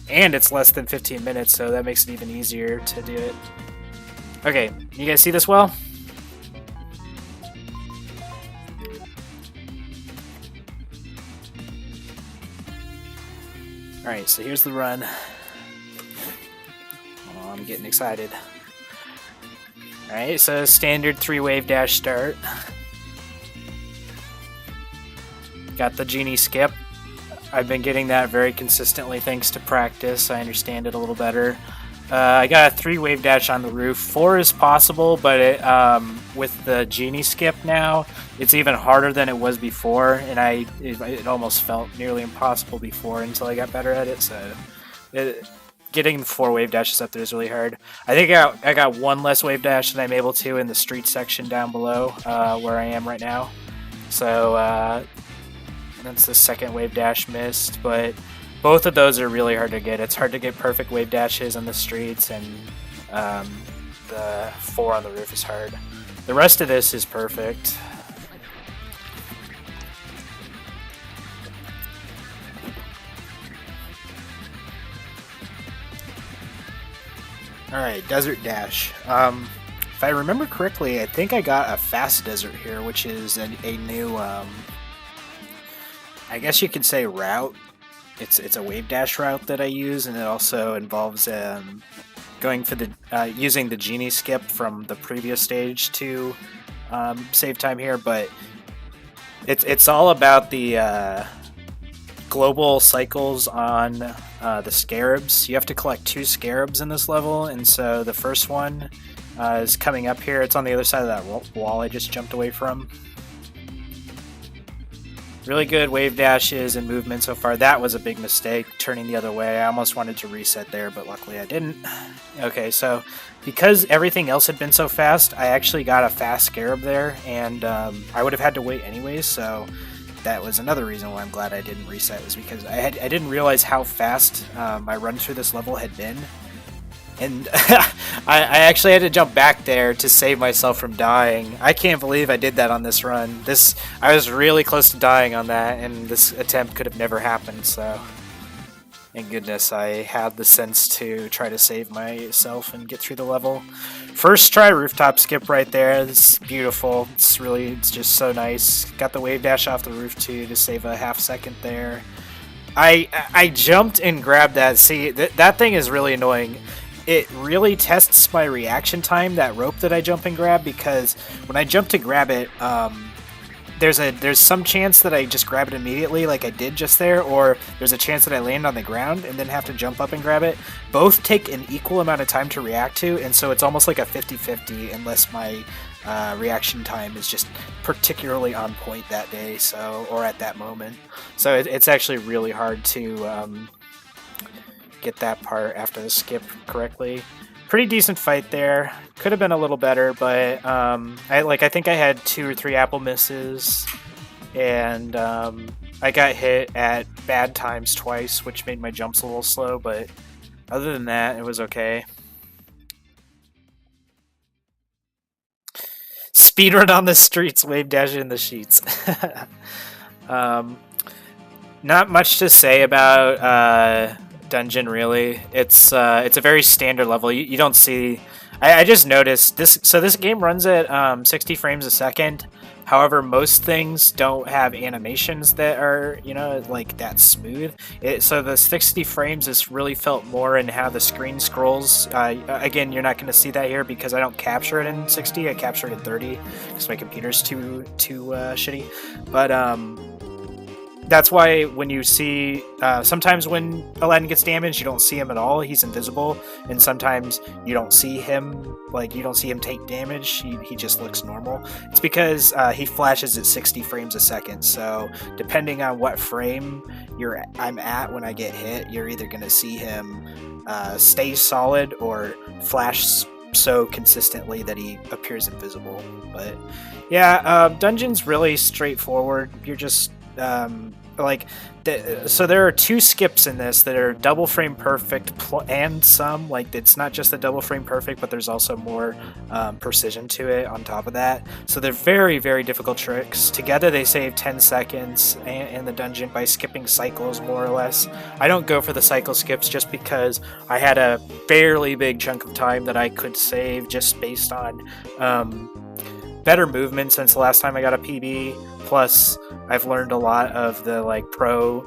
and it's less than 15 minutes, so that makes it even easier to do it. Okay, you guys see this well? Alright, so here's the run. Oh, I'm getting excited. Alright, so standard 3-wave dash start. Got the genie skip. I've been getting that very consistently thanks to practice. I understand it a little better. I got a 3-wave dash on the roof. 4 is possible, but with the genie skip now, it's even harder than it was before, and it almost felt nearly impossible before until I got better at it. So getting the 4 wave dashes up there is really hard. I think I got 1 less wave dash than I'm able to in the street section down below where I am right now. So that's the 2nd wave dash missed, but both of those are really hard to get. It's hard to get perfect wave dashes on the streets, and the 4 on the roof is hard. The rest of this is perfect. Alright, Desert Dash. If I remember correctly, I think I got a fast desert here, which is a new, I guess you could say route. It's a wave dash route that I use, and it also involves going for the using the genie skip from the previous stage to save time here. But it's all about the global cycles on the scarabs. You have to collect 2 scarabs in this level, and so the first one is coming up here. It's on the other side of that wall I just jumped away from. Really good wave dashes and movement so far. That was a big mistake, turning the other way. I almost wanted to reset there, but luckily I didn't. Okay, so because everything else had been so fast, I actually got a fast scarab there, and I would have had to wait anyways, so that was another reason why I'm glad I didn't reset, was because I didn't realize how fast my run through this level had been. And I actually had to jump back there to save myself from dying. I can't believe I did that on this run. I was really close to dying on that, and this attempt could have never happened, so thank goodness I had the sense to try to save myself and get through the level. First try rooftop skip right there. This is beautiful. It's just so nice. Got the wave dash off the roof too to save a half second there. I jumped and grabbed that. See, that thing is really annoying. It really tests my reaction time, that rope that I jump and grab, because when I jump to grab it, there's some chance that I just grab it immediately like I did just there, or there's a chance that I land on the ground and then have to jump up and grab it. Both take an equal amount of time to react to, and so it's almost like a 50-50 unless my reaction time is just particularly on point that day, or at that moment. So it's actually really hard to get that part after the skip correctly. Pretty decent fight there. Could have been a little better, but I think I had 2 or 3 apple misses, and I got hit at bad times twice, which made my jumps a little slow, but other than that, it was okay. Speedrun on the streets, wave dash in the sheets. Not much to say about dungeon, really. It's a very standard level. You don't see. I just noticed this. So this game runs at 60 frames a second. However, most things don't have animations that are like that smooth. So the 60 frames is really felt more in how the screen scrolls. Again, you're not going to see that here because I don't capture it in 60. I capture it in 30 because my computer's too shitty. But that's why when you see, sometimes when Aladdin gets damaged, you don't see him at all. He's invisible, and sometimes you don't see him, you don't see him take damage. He just looks normal. It's because he flashes at 60 frames a second. So depending on what frame I'm at when I get hit, you're either going to see him stay solid or flash so consistently that he appears invisible. But yeah, dungeon's really straightforward. You're just like so there are 2 skips in this that are double frame perfect and some, like, it's not just the double frame perfect, but there's also more precision to it on top of that. So they're very, very difficult tricks. Together they save 10 seconds in the dungeon by skipping cycles, more or less. I don't go for the cycle skips just because I had a fairly big chunk of time that I could save just based on better movement since the last time I got a PB. Plus, I've learned a lot of the pro,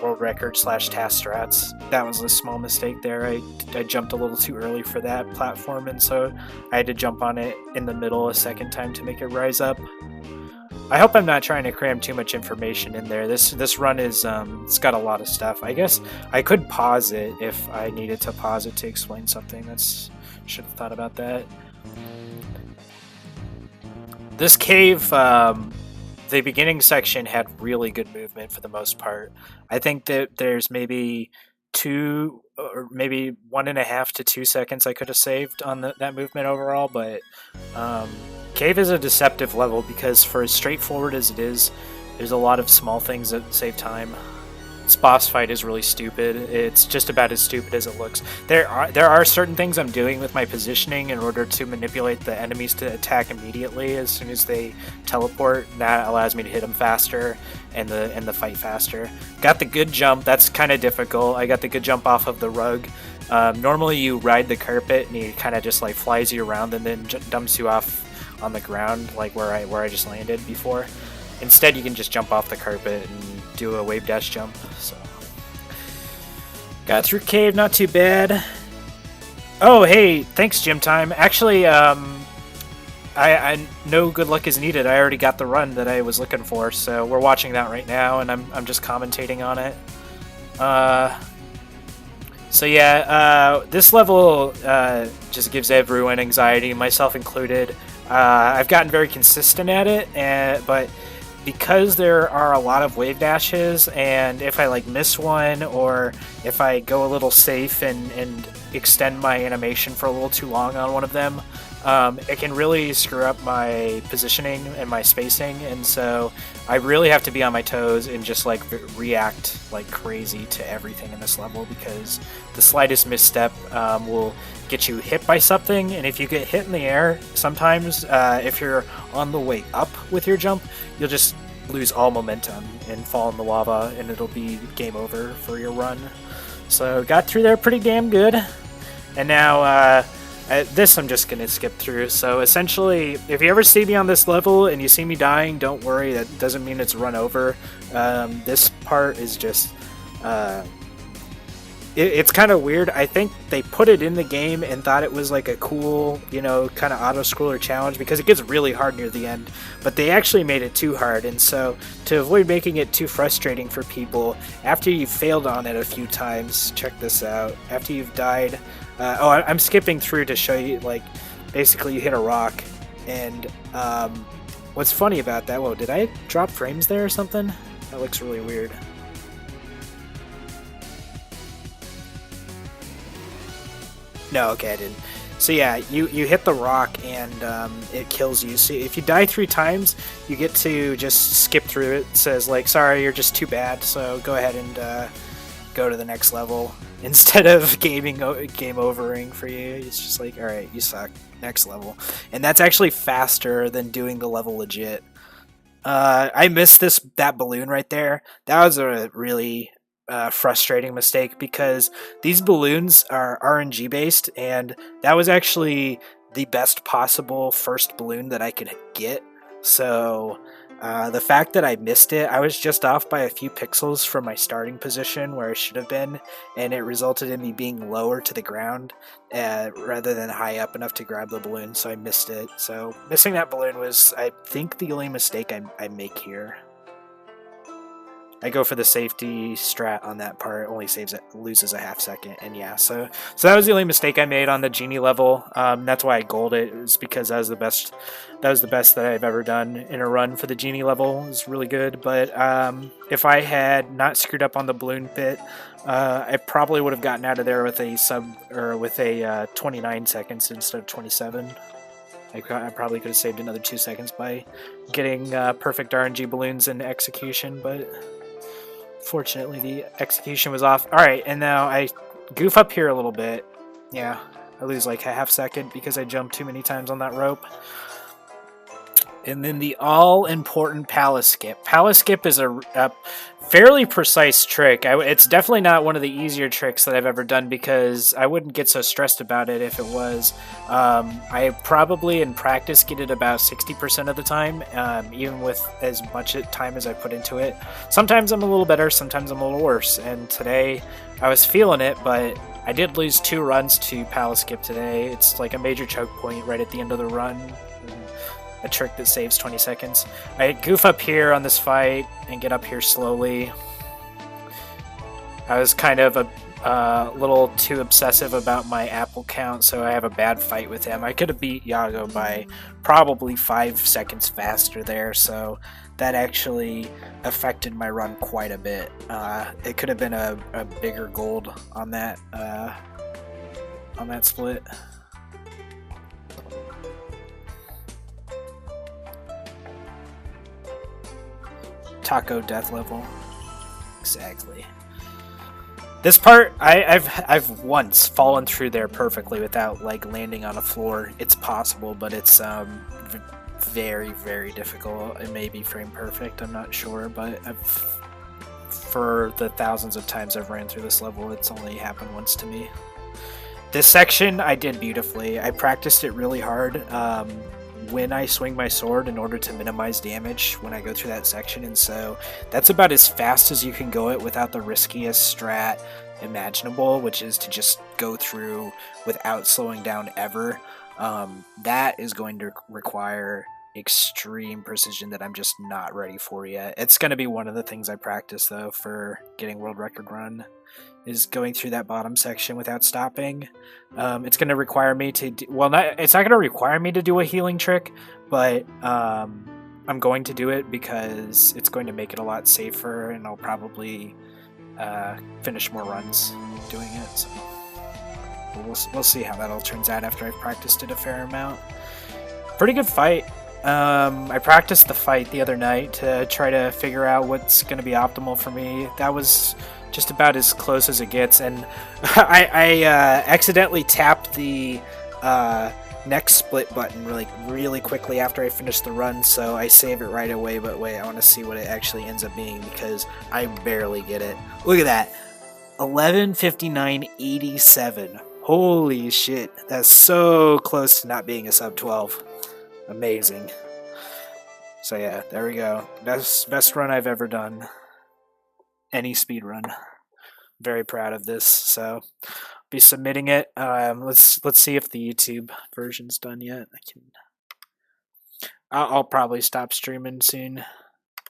world record / task strats. That was a small mistake there. I jumped a little too early for that platform, and so I had to jump on it in the middle a second time to make it rise up. I hope I'm not trying to cram too much information in there. This run is it's got a lot of stuff. I guess I could pause it if I needed to pause it to explain something. Should have thought about that. This cave, the beginning section had really good movement for the most part. I think that there's maybe 2 or maybe 1.5 to 2 seconds I could have saved on that movement overall, but cave is a deceptive level because for as straightforward as it is, there's a lot of small things that save time. This boss fight is really stupid. It's just about as stupid as it looks. There are certain things I'm doing with my positioning in order to manipulate the enemies to attack immediately as soon as they teleport. That allows me to hit them faster and the fight faster. Got the good jump. That's kind of difficult. I got the good jump off of the rug. Normally you ride the carpet and he kind of just flies you around and then dumps you off on the ground where I just landed before. Instead, you can just jump off the carpet and do a wave dash jump. So got through cave, not too bad. Oh, hey, thanks, Gym Time. Actually, I no good luck is needed. I already got the run that I was looking for, so we're watching that right now, and I'm just commentating on it. So yeah, this level just gives everyone anxiety, myself included. I've gotten very consistent at it, but because there are a lot of wave dashes, and if I miss one, or if I go a little safe and extend my animation for a little too long on one of them, it can really screw up my positioning and my spacing, and so I really have to be on my toes and just react like crazy to everything in this level, because the slightest misstep will get you hit by something, and if you get hit in the air, sometimes if you're on the way up with your jump, you'll just lose all momentum and fall in the lava, and it'll be game over for your run. So got through there pretty damn good, and now this I'm just gonna skip through. So essentially, if you ever see me on this level and you see me dying, don't worry, that doesn't mean it's run over. This part is just it's kind of weird. I think they put it in the game and thought it was a cool, kind of auto-scroller challenge, because it gets really hard near the end, but they actually made it too hard. And so to avoid making it too frustrating for people, after you've failed on it a few times, check this out. After you've died, I'm skipping through to show you, basically you hit a rock, and what's funny about that, whoa, did I drop frames there or something? That looks really weird. No, okay, I didn't. So yeah, you hit the rock and it kills you. So if you die 3 times, you get to just skip through it. It says sorry, you're just too bad, so go ahead and go to the next level. Instead of game overing for you, it's just alright, you suck, next level. And that's actually faster than doing the level legit. I missed that balloon right there. That was a really frustrating mistake, because these balloons are RNG based, and that was actually the best possible first balloon that I could get. So the fact that I missed it, I was just off by a few pixels from my starting position where I should have been, and it resulted in me being lower to the ground rather than high up enough to grab the balloon, so I missed it. So missing that balloon was, I think, the only mistake I make here. I go for the safety strat on that part, only loses a half second, and yeah, so that was the only mistake I made on the genie level. That's why I gold it. It was because that was the best that I've ever done in a run for the genie level. It was really good, but if I had not screwed up on the balloon pit, I probably would have gotten out of there with a 29 seconds instead of 27. I probably could have saved another 2 seconds by getting perfect RNG balloons in execution, but fortunately the execution was off. Alright, and now I goof up here a little bit. Yeah, I lose like a half second because I jumped too many times on that rope. And then the all-important palace skip. Palace skip is a fairly precise trick. It's definitely not one of the easier tricks that I've ever done because I wouldn't get so stressed about it if it was. I probably in practice get it about 60% of the time, even with as much time as I put into it. Sometimes I'm a little better, sometimes I'm a little worse. And today I was feeling it, but I did lose 2 runs to palace skip today. It's like a major choke point right at the end of the run. A trick that saves 20 seconds. I goof up here on this fight and get up here slowly. I was kind of a little too obsessive about my apple count, so I have a bad fight with him. I could have beat Yago by probably 5 seconds faster there, so that actually affected my run quite a bit. It could have been a bigger gold on that split. Taco death level. Exactly. This part, I've once fallen through there perfectly without like landing on a floor. It's possible, but it's very, very difficult. It may be frame perfect, I'm not sure, but for the thousands of times I've ran through this level, it's only happened once to me. This section I did beautifully. I practiced it really hard. When I swing my sword in order to minimize damage when I go through that section, and so that's about as fast as you can go it without the riskiest strat imaginable, which is to just go through without slowing down ever. That is going to require extreme precision that I'm just not ready for yet. It's going to be one of the things I practice though for getting world record run, is going through that bottom section without stopping. It's going to require me to it's not going to require me to do a healing trick, but I'm going to do it because it's going to make it a lot safer, and I'll probably finish more runs doing it. So we'll see how that all turns out after I've practiced it a fair amount. Pretty good fight. I practiced the fight the other night to try to figure out what's going to be optimal for me. That was just about as close as it gets, and I accidentally tapped the next split button really quickly after I finished the run, so I save it right away. But wait, I want to see what it actually ends up being because I barely get it. Look at that, 11:59.87. Holy shit, that's so close to not being a sub 12. Amazing. So yeah, there we go. Best run I've ever done. Any speed run. Very proud of this. So be submitting it. Let's see if the YouTube version's done yet. I'll probably stop streaming soon.